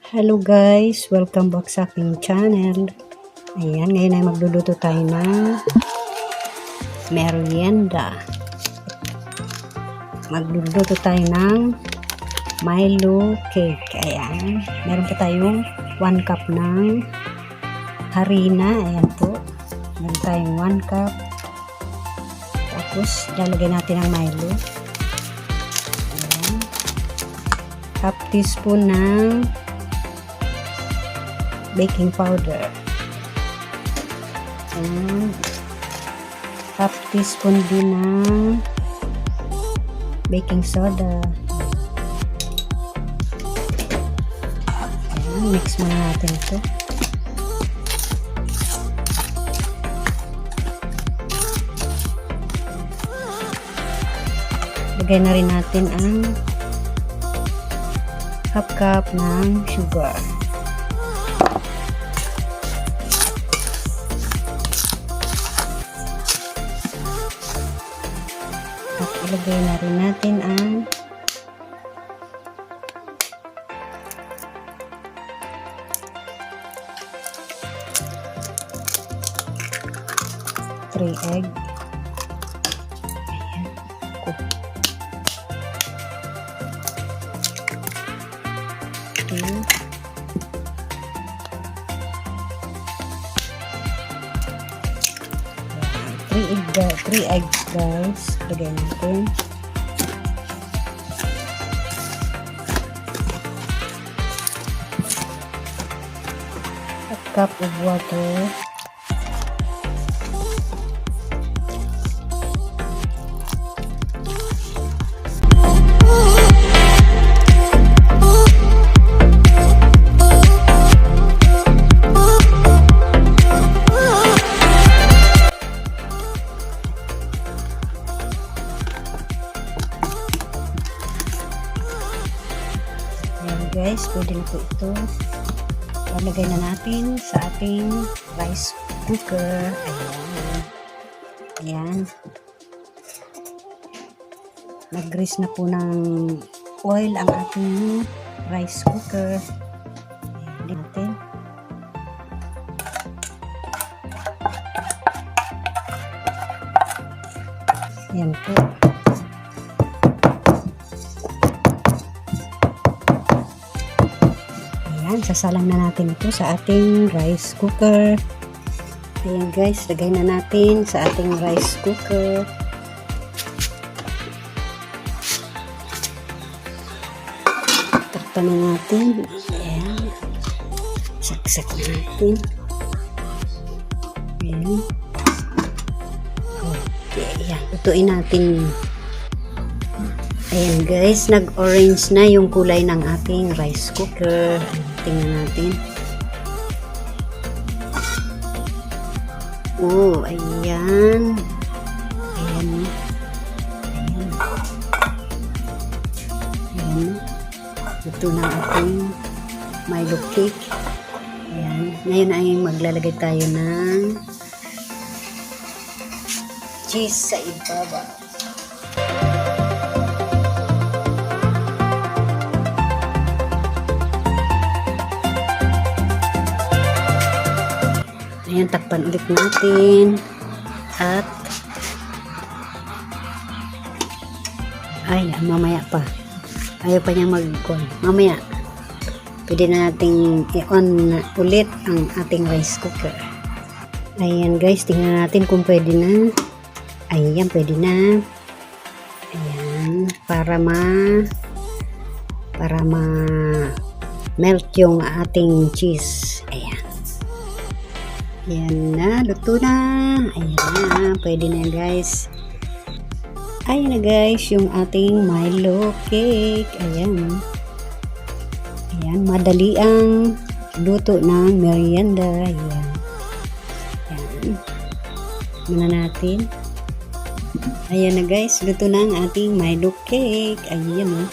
Hello guys, welcome back sa aking channel. Ayan, ngayon ay magluluto tayo ng merienda. Magluluto tayo ng Milo cake. Ayan, meron pa tayong 1 cup ng harina. Ayan po, meron tayong 1 cup. Tapos, lalagay natin ang Milo. Ayan, half teaspoon ng baking powder, and half teaspoon din ng baking soda. Ayan, mix muna natin ito. Lagay na rin natin ang half cup ng sugar. At ilagay na rin natin ang three egg. Ayan. Three eggs guys, lagay natin. A cup of water. Guys, pwede na po ito. Lalagay na natin sa ating rice cooker. Ayan. Ayan. Nag-grease na po ng oil ang ating rice cooker. Ayan natin. Ayan po. Ayan, sasalang na natin ito sa ating rice cooker. Ayan guys, lagay na natin sa ating rice cooker. Takpan na natin. Ayan. Saksak natin. Ayan. Okay, ayan. Lutuin natin. Ayan guys, nag-orange na yung kulay ng ating rice cooker. Tingnan natin. Oh, ayan. Ayan. Ayan. Ayan. Ito na ating Milo cake. Ayan. Ngayon ay maglalagay tayo ng cheese sa ibaba. Ayan, takpan ulit natin. At ay, mamaya pa. Ayaw pa niya mag-on. Mamaya, pwede na nating i-on ulit ang ating rice cooker. Ayan guys, tingnan natin kung pwede na. Ayan, pwede na. Ayan, para melt yung ating cheese. Ayan. Ayan na, luto na. Ayan na, pwede na guys. Ayan na guys, yung ating Milo cake. Ayan. Ayan, madali ang luto ng merienda. Ayan. Ayan. Muna natin. Ayan na guys, luto na ang ating Milo cake. Ayan o.